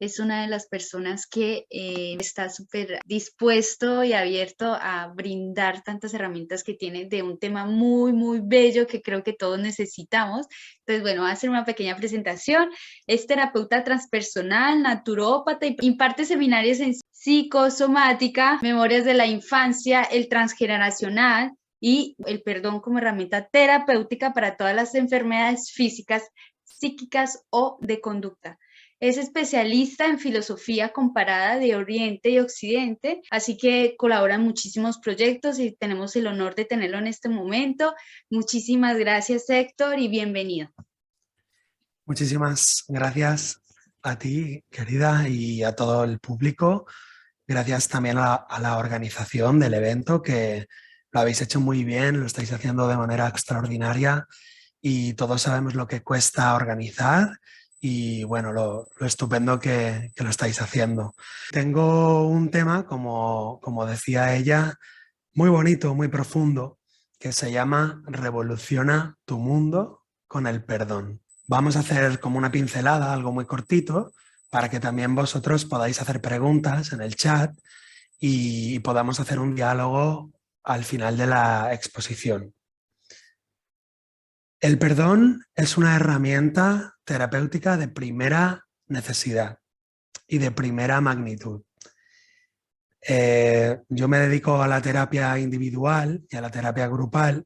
es una de las personas que está súper dispuesto y abierto a brindar tantas herramientas que tiene de un tema muy, muy bello que creo que todos necesitamos. Entonces, bueno, voy a hacer una pequeña presentación. Es terapeuta transpersonal, naturópata y imparte seminarios en psicosomática, memorias de la infancia, el transgeneracional y el perdón como herramienta terapéutica para todas las enfermedades físicas, psíquicas o de conducta. Es especialista en filosofía comparada de Oriente y Occidente, así que colabora en muchísimos proyectos y tenemos el honor de tenerlo en este momento. Muchísimas gracias, Héctor, y bienvenido. Muchísimas gracias a ti, querida, y a todo el público. Gracias también a la organización del evento, que lo habéis hecho muy bien, lo estáis haciendo de manera extraordinaria y todos sabemos lo que cuesta organizar y bueno, lo estupendo que lo estáis haciendo. Tengo un tema, como decía ella, muy bonito, muy profundo, que se llama Revoluciona tu mundo con el perdón. Vamos a hacer como una pincelada, algo muy cortito, para que también vosotros podáis hacer preguntas en el chat y podamos hacer un diálogo al final de la exposición. El perdón es una herramienta terapéutica de primera necesidad y de primera magnitud. Yo me dedico a la terapia individual y a la terapia grupal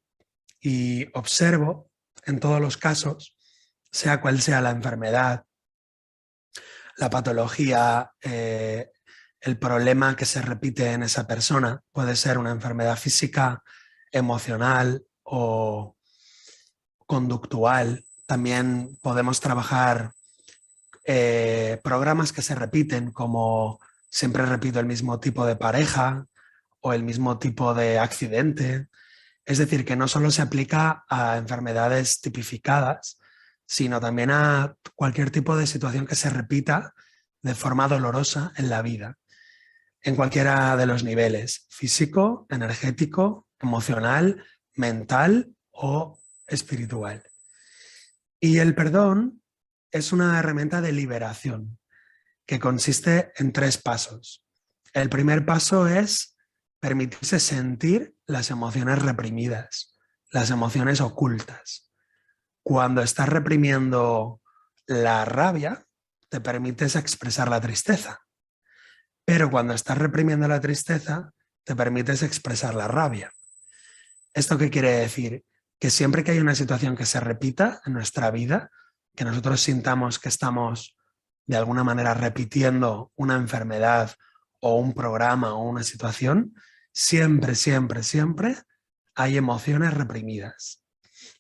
y observo en todos los casos, sea cual sea la enfermedad, la patología, el problema que se repite en esa persona, puede ser una enfermedad física, emocional o conductual. También podemos trabajar programas que se repiten, como siempre repito el mismo tipo de pareja o el mismo tipo de accidente. Es decir, que no solo se aplica a enfermedades tipificadas, sino también a cualquier tipo de situación que se repita de forma dolorosa en la vida, en cualquiera de los niveles: físico, energético, emocional, mental o espiritual. Y el perdón es una herramienta de liberación que consiste en 3 pasos. El primer paso es permitirse sentir las emociones reprimidas, las emociones ocultas. Cuando estás reprimiendo la rabia, te permites expresar la tristeza. Pero cuando estás reprimiendo la tristeza, te permites expresar la rabia. ¿Esto qué quiere decir? Que siempre que hay una situación que se repita en nuestra vida, que nosotros sintamos que estamos de alguna manera repitiendo una enfermedad o un programa o una situación, siempre, siempre, siempre hay emociones reprimidas.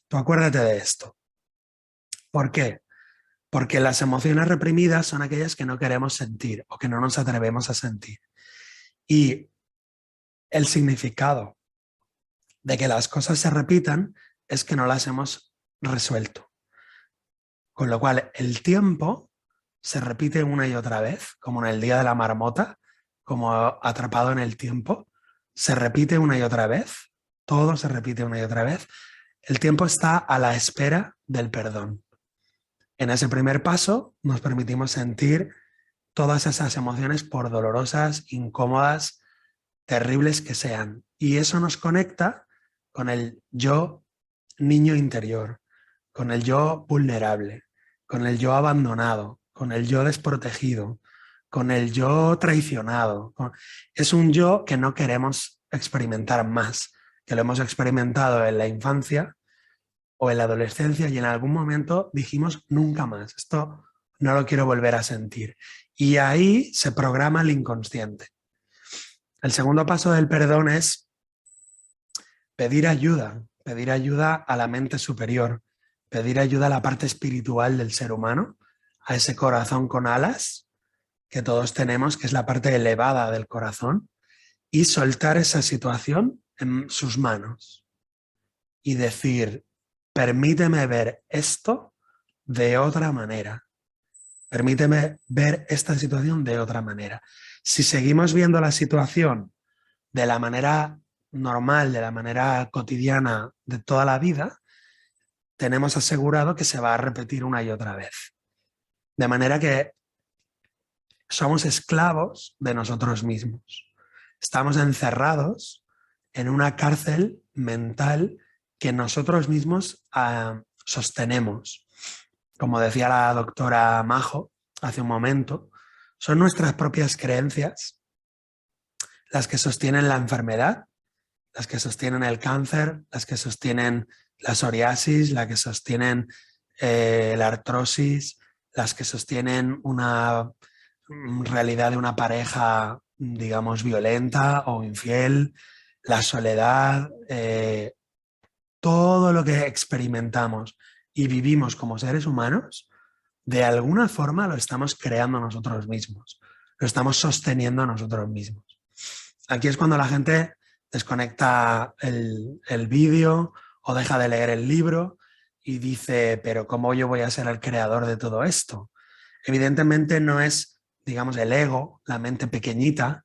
Tú acuérdate de esto. ¿Por qué? Porque las emociones reprimidas son aquellas que no queremos sentir o que no nos atrevemos a sentir. Y el significado de que las cosas se repitan es que no las hemos resuelto. Con lo cual, el tiempo se repite una y otra vez, como en el día de la marmota, como atrapado en el tiempo. Se repite una y otra vez, todo se repite una y otra vez. El tiempo está a la espera del perdón. En ese primer paso nos permitimos sentir todas esas emociones, por dolorosas, incómodas, terribles que sean. Y eso nos conecta con el yo niño interior, con el yo vulnerable, con el yo abandonado, con el yo desprotegido, con el yo traicionado. Es un yo que no queremos experimentar más, que lo hemos experimentado en la infancia o en la adolescencia y en algún momento dijimos nunca más, esto no lo quiero volver a sentir. Y ahí se programa el inconsciente. El segundo paso del perdón es pedir ayuda a la mente superior, pedir ayuda a la parte espiritual del ser humano, a ese corazón con alas que todos tenemos, que es la parte elevada del corazón, y soltar esa situación en sus manos y decir: permíteme ver esto de otra manera, permíteme ver esta situación de otra manera. Si seguimos viendo la situación de la manera normal, de la manera cotidiana de toda la vida, tenemos asegurado que se va a repetir una y otra vez. De manera que somos esclavos de nosotros mismos. Estamos encerrados en una cárcel mental que nosotros mismos sostenemos. Como decía la doctora Majo hace un momento, son nuestras propias creencias las que sostienen la enfermedad, las que sostienen el cáncer, las que sostienen la psoriasis, las que sostienen la artrosis, las que sostienen una realidad de una pareja, digamos, violenta o infiel, la soledad, todo lo que experimentamos y vivimos como seres humanos, de alguna forma lo estamos creando nosotros mismos, lo estamos sosteniendo nosotros mismos. Aquí es cuando la gente desconecta el vídeo o deja de leer el libro y dice, pero ¿cómo yo voy a ser el creador de todo esto? Evidentemente no es, digamos, el ego, la mente pequeñita,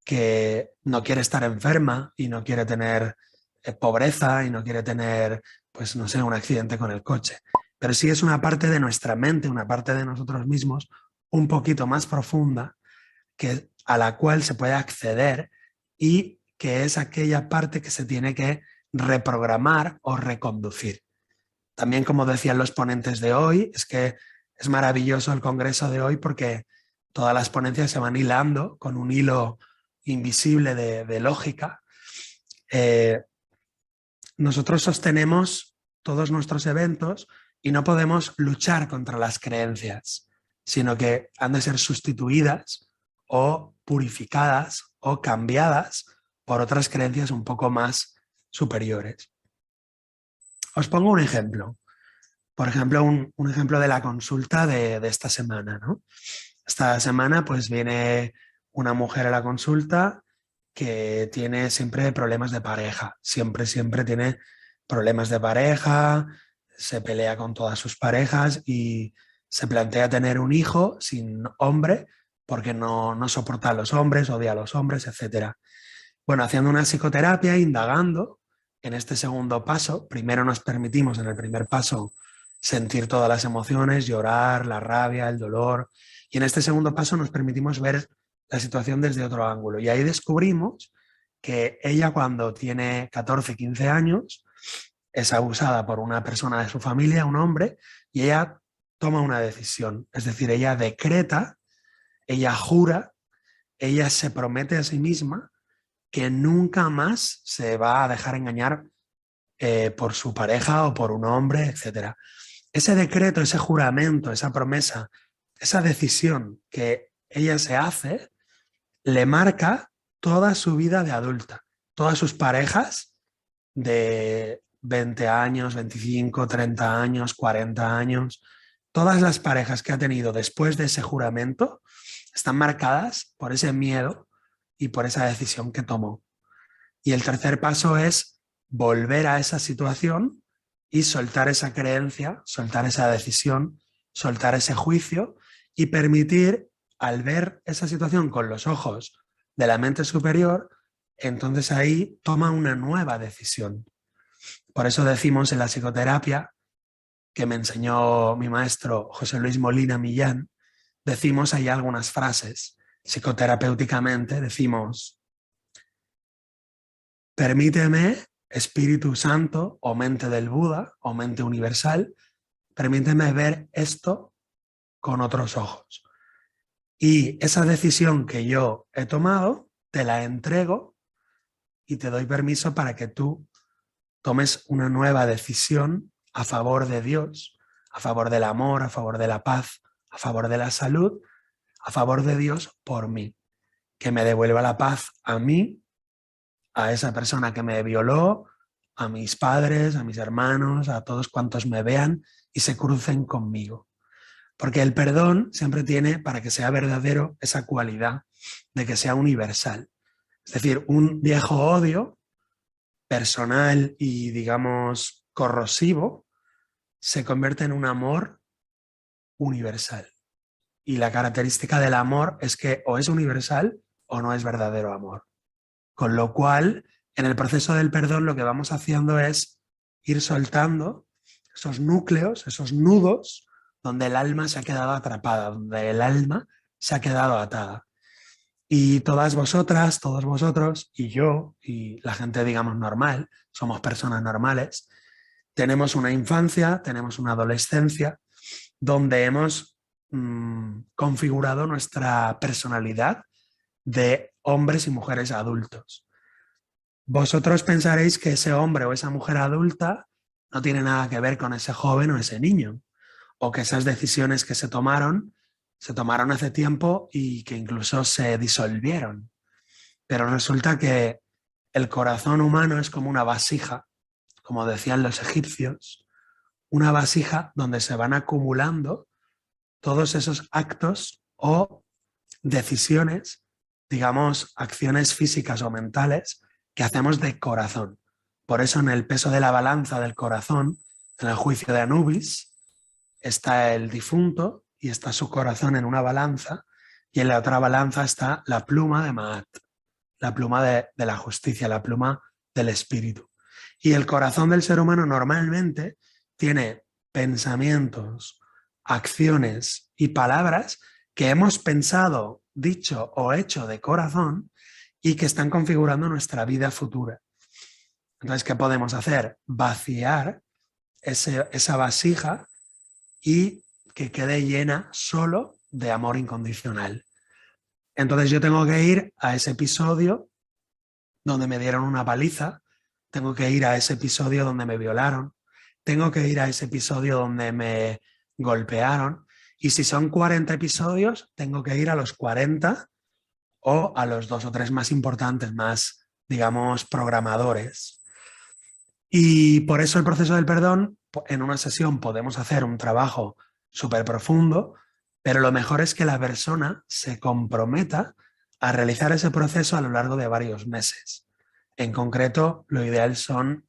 que no quiere estar enferma y no quiere tener pobreza y no quiere tener, pues no sé, un accidente con el coche. Pero sí es una parte de nuestra mente, una parte de nosotros mismos un poquito más profunda a la cual se puede acceder y que es aquella parte que se tiene que reprogramar o reconducir. También, como decían los ponentes de hoy, es que es maravilloso el congreso de hoy porque todas las ponencias se van hilando con un hilo invisible de lógica. Nosotros sostenemos todos nuestros eventos y no podemos luchar contra las creencias, sino que han de ser sustituidas o purificadas o cambiadas por otras creencias un poco más superiores. Os pongo un ejemplo. Por ejemplo, un ejemplo de la consulta de esta semana, ¿no? Esta semana pues viene una mujer a la consulta que tiene siempre problemas de pareja. Siempre tiene problemas de pareja, se pelea con todas sus parejas y se plantea tener un hijo sin hombre porque no soporta a los hombres, odia a los hombres, etc. Bueno, haciendo una psicoterapia, indagando en este segundo paso, primero nos permitimos en el primer paso sentir todas las emociones, llorar, la rabia, el dolor, y en este segundo paso nos permitimos ver la situación desde otro ángulo. Y ahí descubrimos que ella cuando tiene 14, 15 años es abusada por una persona de su familia, un hombre, y ella toma una decisión. Es decir, ella decreta, ella jura, ella se promete a sí misma que nunca más se va a dejar engañar por su pareja o por un hombre, etc. Ese decreto, ese juramento, esa promesa, esa decisión que ella se hace, le marca toda su vida de adulta. Todas sus parejas de 20 años, 25, 30 años, 40 años, todas las parejas que ha tenido después de ese juramento están marcadas por ese miedo y por esa decisión que tomó. Y el tercer paso es volver a esa situación y soltar esa creencia, soltar esa decisión, soltar ese juicio y permitir, al ver esa situación con los ojos de la mente superior, entonces ahí toma una nueva decisión. Por eso decimos en la psicoterapia, que me enseñó mi maestro José Luis Molina Millán, decimos ahí algunas frases. Psicoterapéuticamente decimos: permíteme, Espíritu Santo o mente del Buda o mente universal, permíteme ver esto con otros ojos. Y esa decisión que yo he tomado, te la entrego y te doy permiso para que tú tomes una nueva decisión a favor de Dios, a favor del amor, a favor de la paz, a favor de la salud, a favor de Dios por mí. Que me devuelva la paz a mí, a esa persona que me violó, a mis padres, a mis hermanos, a todos cuantos me vean y se crucen conmigo. Porque el perdón siempre tiene, para que sea verdadero, esa cualidad de que sea universal. Es decir, un viejo odio personal y, digamos, corrosivo se convierte en un amor universal. Y la característica del amor es que o es universal o no es verdadero amor. Con lo cual, en el proceso del perdón lo que vamos haciendo es ir soltando esos núcleos, esos nudos, donde el alma se ha quedado atrapada, donde el alma se ha quedado atada. Y todas vosotras, todos vosotros y yo y la gente, digamos, normal, somos personas normales, tenemos una infancia, tenemos una adolescencia donde hemos configurado nuestra personalidad de hombres y mujeres adultos. Vosotros pensaréis que ese hombre o esa mujer adulta no tiene nada que ver con ese joven o ese niño, o que esas decisiones que se tomaron hace tiempo y que incluso se disolvieron. Pero resulta que el corazón humano es como una vasija, como decían los egipcios, una vasija donde se van acumulando todos esos actos o decisiones, digamos, acciones físicas o mentales que hacemos de corazón. Por eso en el peso de la balanza del corazón, en el juicio de Anubis, está el difunto y está su corazón en una balanza, y en la otra balanza está la pluma de Maat, la pluma de la justicia, la pluma del espíritu. Y el corazón del ser humano normalmente tiene pensamientos, acciones y palabras que hemos pensado, dicho o hecho de corazón y que están configurando nuestra vida futura. Entonces, ¿qué podemos hacer? Vaciar esa vasija y que quede llena solo de amor incondicional. Entonces yo tengo que ir a ese episodio donde me dieron una paliza, tengo que ir a ese episodio donde me violaron, tengo que ir a ese episodio donde me golpearon, y si son 40 episodios, tengo que ir a los 40 o a los 2 o 3 más importantes, más, digamos, programadores. Y por eso el proceso del perdón, en una sesión podemos hacer un trabajo súper profundo, pero lo mejor es que la persona se comprometa a realizar ese proceso a lo largo de varios meses. En concreto, lo ideal son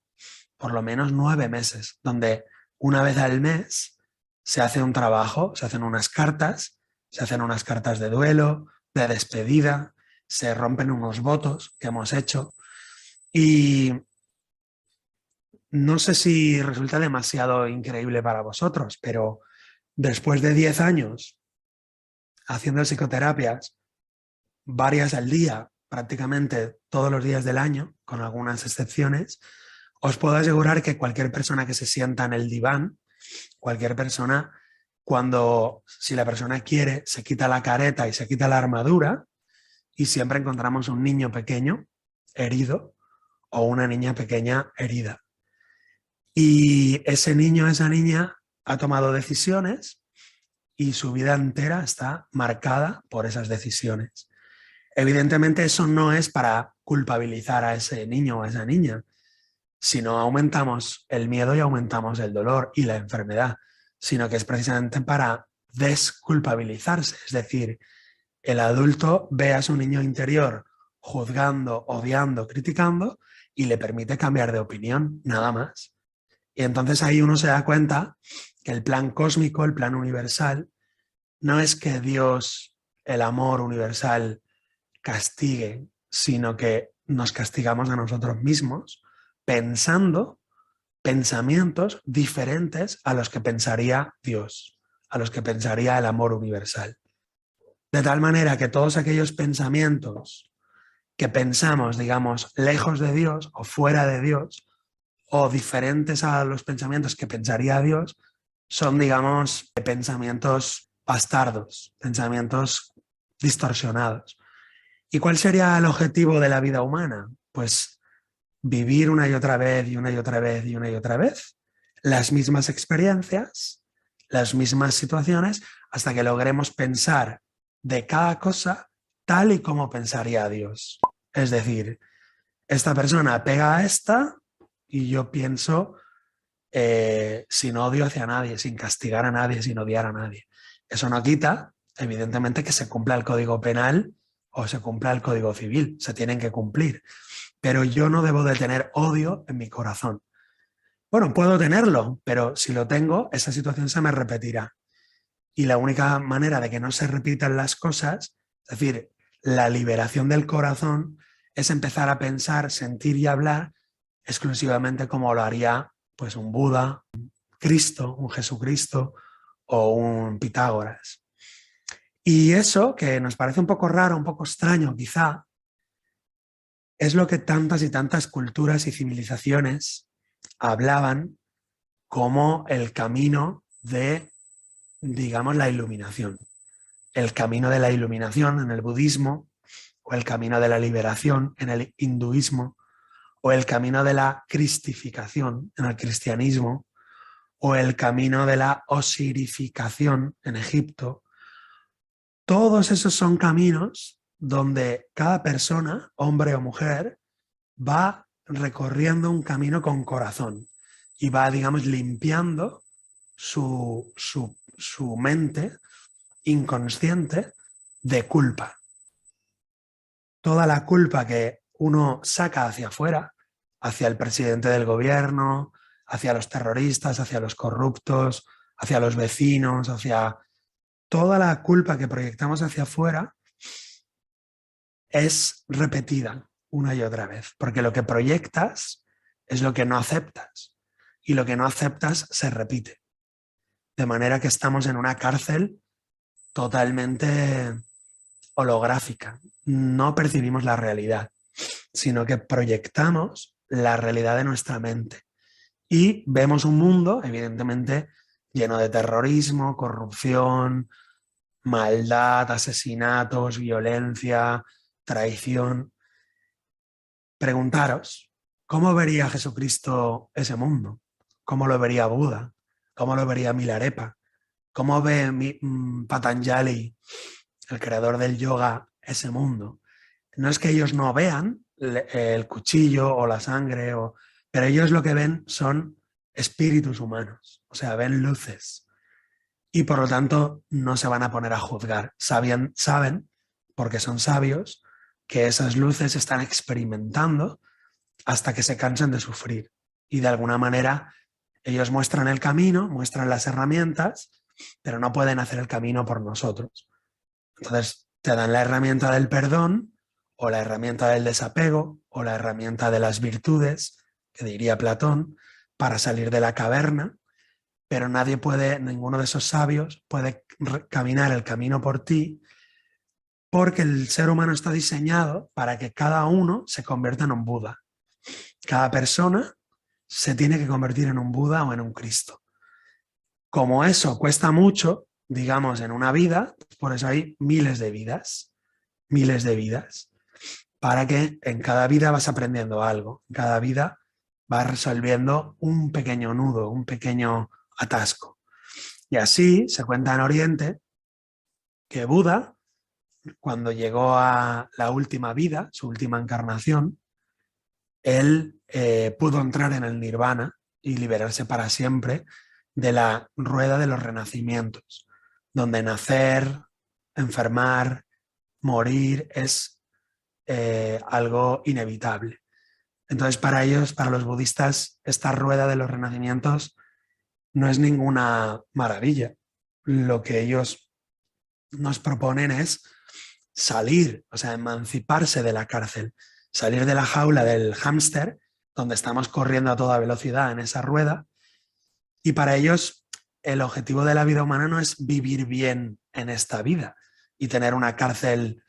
por lo menos 9 meses, donde una vez al mes se hace un trabajo, se hacen unas cartas de duelo, de despedida, se rompen unos votos que hemos hecho, y no sé si resulta demasiado increíble para vosotros, pero después de 10 años haciendo psicoterapias, varias al día, prácticamente todos los días del año, con algunas excepciones, os puedo asegurar que cualquier persona que se sienta en el diván, cualquier persona, si la persona quiere, se quita la careta y se quita la armadura, y siempre encontramos un niño pequeño herido o una niña pequeña herida. Y ese niño o esa niña ha tomado decisiones y su vida entera está marcada por esas decisiones. Evidentemente eso no es para culpabilizar a ese niño o a esa niña, sino aumentamos el miedo y aumentamos el dolor y la enfermedad, sino que es precisamente para desculpabilizarse. Es decir, el adulto ve a su niño interior juzgando, odiando, criticando, y le permite cambiar de opinión, nada más. Y entonces ahí uno se da cuenta que el plan cósmico, el plan universal, no es que Dios, el amor universal, castigue, sino que nos castigamos a nosotros mismos pensando pensamientos diferentes a los que pensaría Dios, a los que pensaría el amor universal. De tal manera que todos aquellos pensamientos que pensamos, digamos, lejos de Dios o fuera de Dios, o diferentes a los pensamientos que pensaría Dios, son, digamos, pensamientos bastardos, pensamientos distorsionados. ¿Y cuál sería el objetivo de la vida humana? Pues vivir una y otra vez y una y otra vez y una y otra vez las mismas experiencias, las mismas situaciones, hasta que logremos pensar de cada cosa tal y como pensaría Dios. Es decir, esta persona pega a esta y yo pienso sin odio hacia nadie, sin castigar a nadie, sin odiar a nadie. Eso no quita, evidentemente, que se cumpla el Código Penal o se cumpla el Código Civil, se tienen que cumplir. Pero yo no debo de tener odio en mi corazón. Bueno, puedo tenerlo, pero si lo tengo, esa situación se me repetirá. Y la única manera de que no se repitan las cosas, es decir, la liberación del corazón, es empezar a pensar, sentir y hablar exclusivamente como lo haría pues un Buda, un Cristo, un Jesucristo o un Pitágoras. Y eso, que nos parece un poco raro, un poco extraño quizá, es lo que tantas y tantas culturas y civilizaciones hablaban como el camino de, digamos, la iluminación. El camino de la iluminación en el budismo, o el camino de la liberación en el hinduismo, o el camino de la cristificación en el cristianismo, o el camino de la osirificación en Egipto. Todos esos son caminos donde cada persona, hombre o mujer, va recorriendo un camino con corazón y va, digamos, limpiando su mente inconsciente de culpa. Toda la culpa que uno saca hacia afuera, hacia el presidente del gobierno, hacia los terroristas, hacia los corruptos, hacia los vecinos, hacia toda la culpa que proyectamos hacia afuera, es repetida una y otra vez, porque lo que proyectas es lo que no aceptas y lo que no aceptas se repite. De manera que estamos en una cárcel totalmente holográfica. No percibimos la realidad, sino que proyectamos la realidad de nuestra mente y vemos un mundo, evidentemente, lleno de terrorismo, corrupción, maldad, asesinatos, violencia, traición. Preguntaros, ¿cómo vería Jesucristo ese mundo? ¿Cómo lo vería Buda? ¿Cómo lo vería Milarepa? ¿Cómo ve Patanjali, el creador del yoga, ese mundo? No es que ellos no vean el cuchillo o la sangre, pero ellos lo que ven son espíritus humanos, o sea, ven luces. Y por lo tanto no se van a poner a juzgar. Saben, porque son sabios, que esas luces están experimentando hasta que se cansan de sufrir. Y de alguna manera ellos muestran el camino, muestran las herramientas, pero no pueden hacer el camino por nosotros. Entonces te dan la herramienta del perdón, o la herramienta del desapego, o la herramienta de las virtudes, que diría Platón, para salir de la caverna, pero nadie puede, ninguno de esos sabios puede caminar el camino por ti, porque el ser humano está diseñado para que cada uno se convierta en un Buda. Cada persona se tiene que convertir en un Buda o en un Cristo. Como eso cuesta mucho, digamos, en una vida, por eso hay miles de vidas, para que en cada vida vas aprendiendo algo, en cada vida vas resolviendo un pequeño nudo, un pequeño atasco. Y así se cuenta en Oriente que Buda, cuando llegó a la última vida, su última encarnación, él pudo entrar en el nirvana y liberarse para siempre de la rueda de los renacimientos, donde nacer, enfermar, morir es algo inevitable. Entonces, para ellos, para los budistas, esta rueda de los renacimientos no es ninguna maravilla. Lo que ellos nos proponen es salir, o sea, emanciparse de la cárcel, salir de la jaula del hámster, donde estamos corriendo a toda velocidad en esa rueda. Y para ellos, el objetivo de la vida humana no es vivir bien en esta vida y tener una cárcel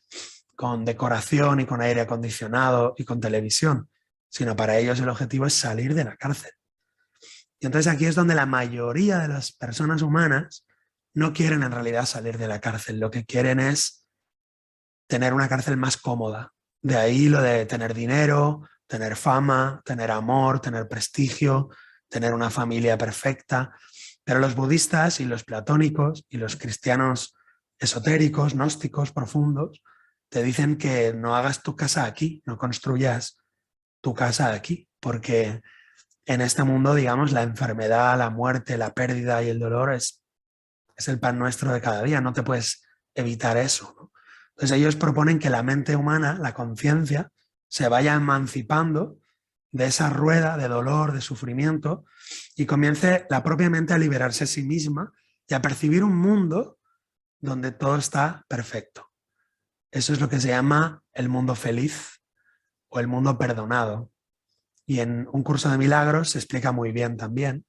con decoración y con aire acondicionado y con televisión, sino para ellos el objetivo es salir de la cárcel. Y entonces aquí es donde la mayoría de las personas humanas no quieren en realidad salir de la cárcel, lo que quieren es tener una cárcel más cómoda. De ahí lo de tener dinero, tener fama, tener amor, tener prestigio, tener una familia perfecta. Pero los budistas y los platónicos y los cristianos esotéricos, gnósticos, profundos, te dicen que no hagas tu casa aquí, no construyas tu casa aquí, porque en este mundo, digamos, la enfermedad, la muerte, la pérdida y el dolor es el pan nuestro de cada día, no te puedes evitar eso, ¿no? Entonces ellos proponen que la mente humana, la conciencia, se vaya emancipando de esa rueda de dolor, de sufrimiento, y comience la propia mente a liberarse a sí misma y a percibir un mundo donde todo está perfecto. Eso es lo que se llama el mundo feliz o el mundo perdonado. Y en un curso de milagros se explica muy bien también.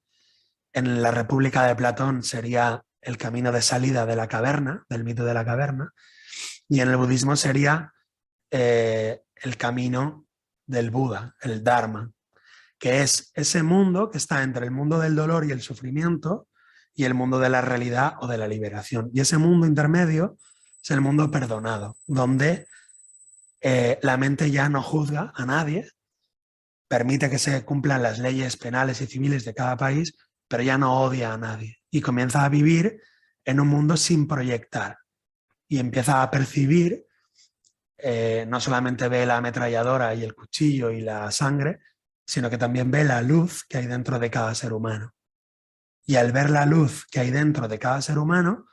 En la República de Platón sería el camino de salida de la caverna, del mito de la caverna, y en el budismo sería el camino del Buda, el Dharma, que es ese mundo que está entre el mundo del dolor y el sufrimiento y el mundo de la realidad o de la liberación. Y ese mundo intermedio es el mundo perdonado, donde la mente ya no juzga a nadie, permite que se cumplan las leyes penales y civiles de cada país, pero ya no odia a nadie y comienza a vivir en un mundo sin proyectar y empieza a percibir, no solamente ve la ametralladora y el cuchillo y la sangre, sino que también ve la luz que hay dentro de cada ser humano. Y al ver la luz que hay dentro de cada ser humano,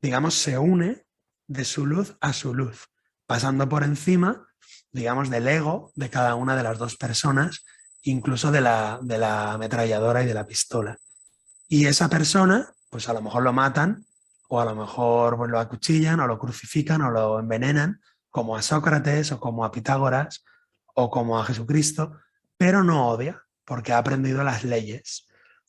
digamos, se une de su luz a su luz, pasando por encima, digamos, del ego de cada una de las dos personas, incluso de la ametralladora y de la pistola. Y esa persona, pues a lo mejor lo matan, o a lo mejor pues, lo acuchillan, o lo crucifican, o lo envenenan, como a Sócrates, o como a Pitágoras, o como a Jesucristo, pero no odia, porque ha aprendido las leyes.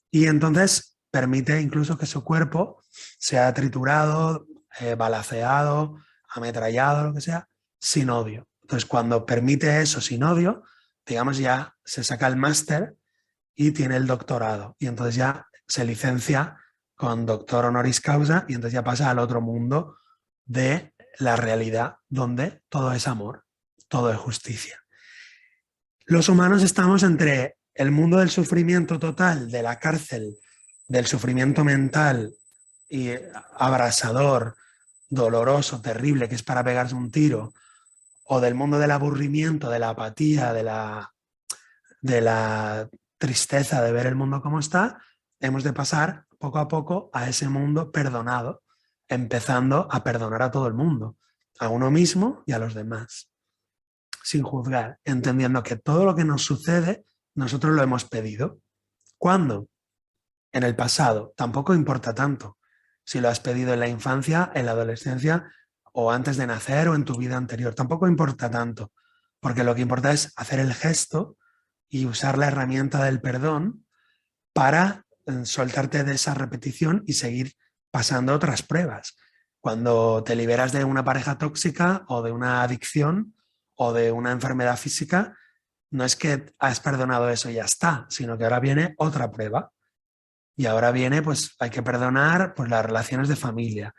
Y entonces permite incluso que su cuerpo sea triturado, balaceado, ametrallado, lo que sea, sin odio. Entonces, cuando permite eso sin odio, digamos, ya se saca el máster y tiene el doctorado. Y entonces ya se licencia con doctor honoris causa y entonces ya pasa al otro mundo de la realidad, donde todo es amor, todo es justicia. Los humanos estamos entre el mundo del sufrimiento total, de la cárcel, del sufrimiento mental y abrasador, doloroso, terrible, que es para pegarse un tiro, o del mundo del aburrimiento, de la apatía, de la tristeza de ver el mundo como está, hemos de pasar poco a poco a ese mundo perdonado, empezando a perdonar a todo el mundo, a uno mismo y a los demás, sin juzgar, entendiendo que todo lo que nos sucede, nosotros lo hemos pedido. ¿Cuándo? En el pasado. Tampoco importa tanto si lo has pedido en la infancia, en la adolescencia o antes de nacer o en tu vida anterior. Tampoco importa tanto, porque lo que importa es hacer el gesto y usar la herramienta del perdón para soltarte de esa repetición y seguir pasando otras pruebas. Cuando te liberas de una pareja tóxica o de una adicción o de una enfermedad física, no es que has perdonado eso y ya está, sino que ahora viene otra prueba. Y ahora viene, pues hay que perdonar pues, las relaciones de familia.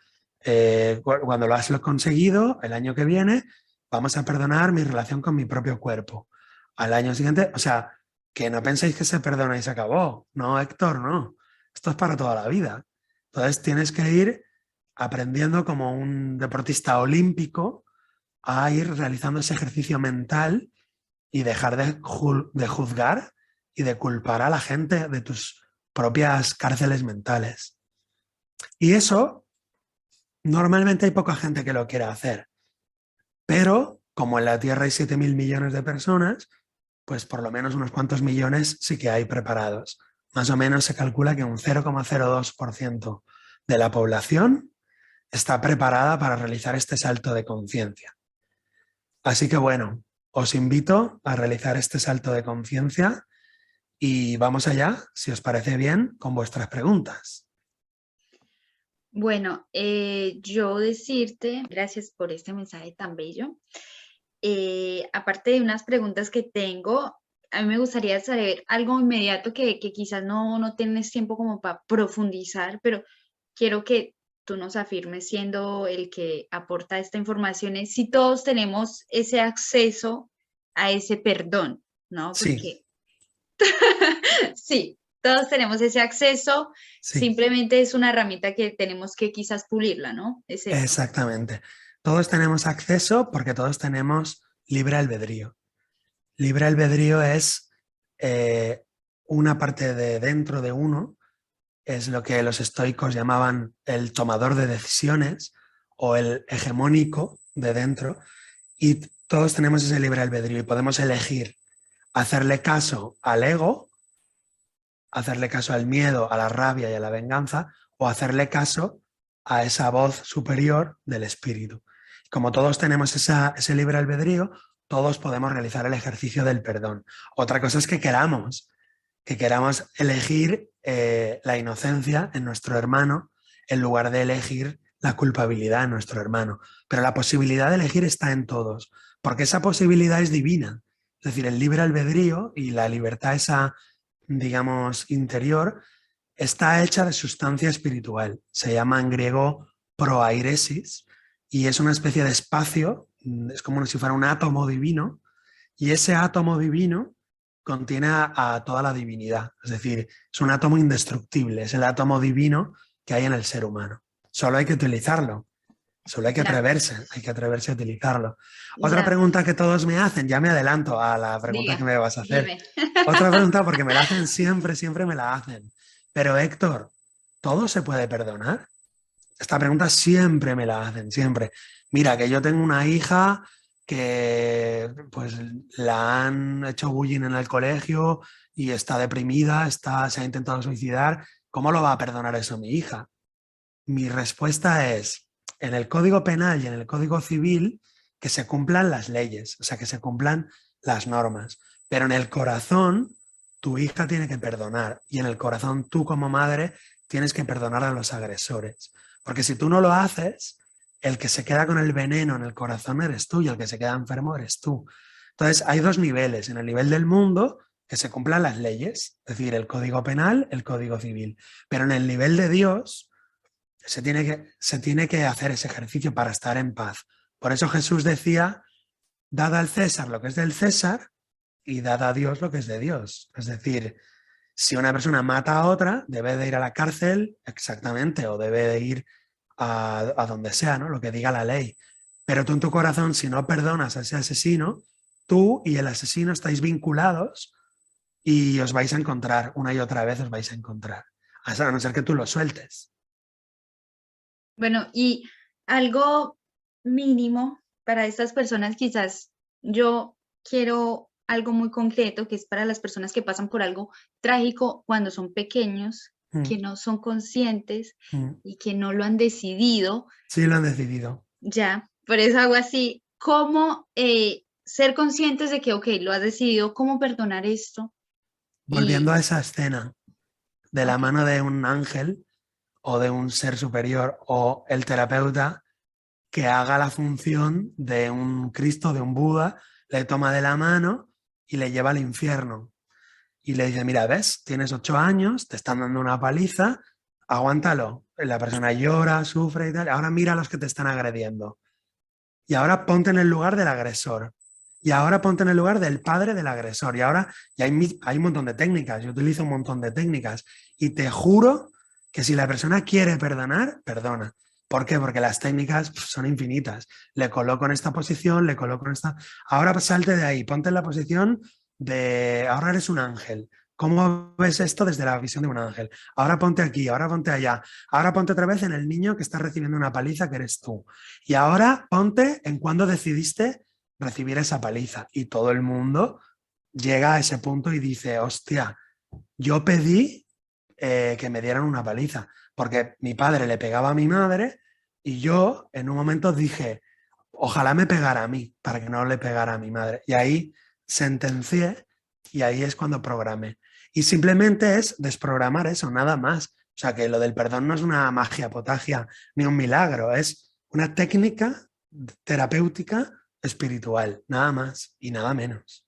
Cuando lo has conseguido, el año que viene, vamos a perdonar mi relación con mi propio cuerpo. Al año siguiente, o sea, que no penséis que se perdona y se acabó. No, Héctor, no. Esto es para toda la vida. Entonces tienes que ir aprendiendo como un deportista olímpico a ir realizando ese ejercicio mental y dejar de juzgar y de culpar a la gente de tus propias cárceles mentales. Y eso, normalmente hay poca gente que lo quiera hacer. Pero, como en la Tierra hay 7.000 millones de personas, pues por lo menos unos cuantos millones sí que hay preparados. Más o menos se calcula que un 0,02% de la población está preparada para realizar este salto de conciencia. Así que bueno, os invito a realizar este salto de conciencia y vamos allá, si os parece bien, con vuestras preguntas. Bueno, yo decirte, gracias por este mensaje tan bello. Aparte de unas preguntas que tengo, a mí me gustaría saber algo inmediato que quizás no tienes tiempo como para profundizar, pero quiero que tú nos afirmes, siendo el que aporta esta información, es si todos tenemos ese acceso a ese perdón, ¿no? Sí, Porque sí, todos tenemos ese acceso, sí, simplemente es una herramienta que tenemos que quizás pulirla, ¿no? Es eso. exactamente. Todos tenemos acceso porque todos tenemos libre albedrío. Libre albedrío es una parte de dentro de uno, es lo que los estoicos llamaban el tomador de decisiones o el hegemónico de dentro, y todos tenemos ese libre albedrío y podemos elegir hacerle caso al ego, hacerle caso al miedo, a la rabia y a la venganza, o hacerle caso a esa voz superior del espíritu. Como todos tenemos ese libre albedrío, todos podemos realizar el ejercicio del perdón. Otra cosa es que queramos elegir la inocencia en nuestro hermano, en lugar de elegir la culpabilidad en nuestro hermano. Pero la posibilidad de elegir está en todos, porque esa posibilidad es divina. Es decir, el libre albedrío y la libertad esa, digamos, interior, está hecha de sustancia espiritual. Se llama en griego proairesis y es una especie de espacio, es como si fuera un átomo divino, y ese átomo divino contiene a toda la divinidad. Es decir, es un átomo indestructible, es el átomo divino que hay en el ser humano. Solo hay que utilizarlo. Solo Ya, hay que atreverse a utilizarlo. Otra ya, pregunta que todos me hacen, ya me adelanto a la pregunta que diga, me vas a hacer. dime. Otra pregunta porque me la hacen siempre, siempre me la hacen. Pero Héctor, ¿todo se puede perdonar? Esta pregunta siempre me la hacen, siempre. Mira, que yo tengo una hija que pues la han hecho bullying en el colegio y está deprimida, se ha intentado suicidar. ¿Cómo lo va a perdonar eso mi hija? Mi respuesta es, en el Código Penal y en el Código Civil, que se cumplan las leyes, o sea, que se cumplan las normas. Pero en el corazón, tu hija tiene que perdonar y en el corazón tú como madre tienes que perdonar a los agresores. Porque si tú no lo haces, el que se queda con el veneno en el corazón eres tú y el que se queda enfermo eres tú. Entonces, hay dos niveles. En el nivel del mundo, que se cumplan las leyes, es decir, el Código Penal, el Código Civil. Pero en el nivel de Dios, se tiene que hacer ese ejercicio para estar en paz. Por eso Jesús decía, dad al César lo que es del César y dad a Dios lo que es de Dios. Es decir, si una persona mata a otra, debe de ir a la cárcel, exactamente, o debe de ir a donde sea, ¿no? Lo que diga la ley. Pero tú en tu corazón, si no perdonas a ese asesino, tú y el asesino estáis vinculados y os vais a encontrar, una y otra vez os vais a encontrar. A no ser que tú lo sueltes. Bueno, y algo mínimo para estas personas, quizás yo quiero algo muy concreto, que es para las personas que pasan por algo trágico cuando son pequeños, Mm, que no son conscientes mm. y que no lo han decidido, Sí, lo han decidido. ya, por eso hago así, cómo ser conscientes de que, ok, lo has decidido, cómo perdonar esto Volviendo y, a esa escena de la ok, mano de un ángel o de un ser superior o el terapeuta que haga la función de un Cristo, de un Buda, le toma de la mano y le lleva al infierno. Y le dice, mira, ves, tienes 8 años, te están dando una paliza, aguántalo. La persona llora, sufre y tal. Ahora mira a los que te están agrediendo. Y ahora ponte en el lugar del agresor. Y ahora ponte en el lugar del padre del agresor. Y hay un montón de técnicas. Yo utilizo un montón de técnicas. Y te juro que si la persona quiere perdonar, perdona. ¿Por qué? Porque las técnicas son infinitas. Le coloco en esta posición, le coloco en esta. Ahora salte de ahí, ponte en la posición de. Ahora eres un ángel. ¿Cómo ves esto desde la visión de un ángel? Ahora ponte aquí, ahora ponte allá. Ahora ponte otra vez en el niño que está recibiendo una paliza que eres tú. Y ahora ponte en cuándo decidiste recibir esa paliza. Y todo el mundo llega a ese punto y dice, hostia, yo pedí que me dieran una paliza, porque mi padre le pegaba a mi madre y yo en un momento dije, ojalá me pegara a mí para que no le pegara a mi madre. Y ahí sentencié y ahí es cuando programé. Y simplemente es desprogramar eso, nada más. O sea que lo del perdón no es una magia potagia ni un milagro, es una técnica terapéutica espiritual, nada más y nada menos.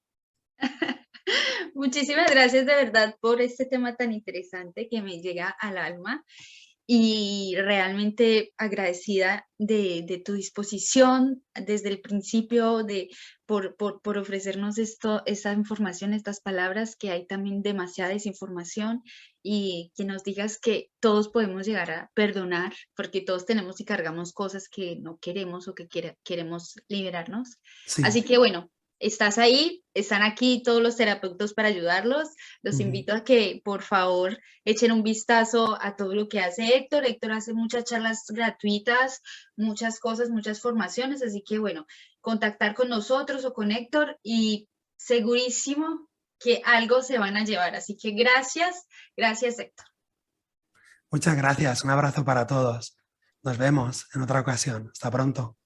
muchísimas gracias de verdad por este tema tan interesante que me llega al alma y realmente agradecida de tu disposición desde el principio por ofrecernos esta información, estas palabras, que hay también demasiada desinformación y que nos digas que todos podemos llegar a perdonar, porque todos tenemos y cargamos cosas que no queremos o que queremos liberarnos. Sí. Así que bueno, estás ahí, están aquí todos los terapeutas para ayudarlos. Los Ujú. invito a que por favor echen un vistazo a todo lo que hace Héctor. Héctor hace muchas charlas gratuitas, muchas cosas, muchas formaciones, así que bueno, contactar con nosotros o con Héctor y segurísimo que algo se van a llevar. Así que gracias, gracias Héctor. Muchas gracias, un abrazo para todos. Nos vemos en otra ocasión. Hasta pronto.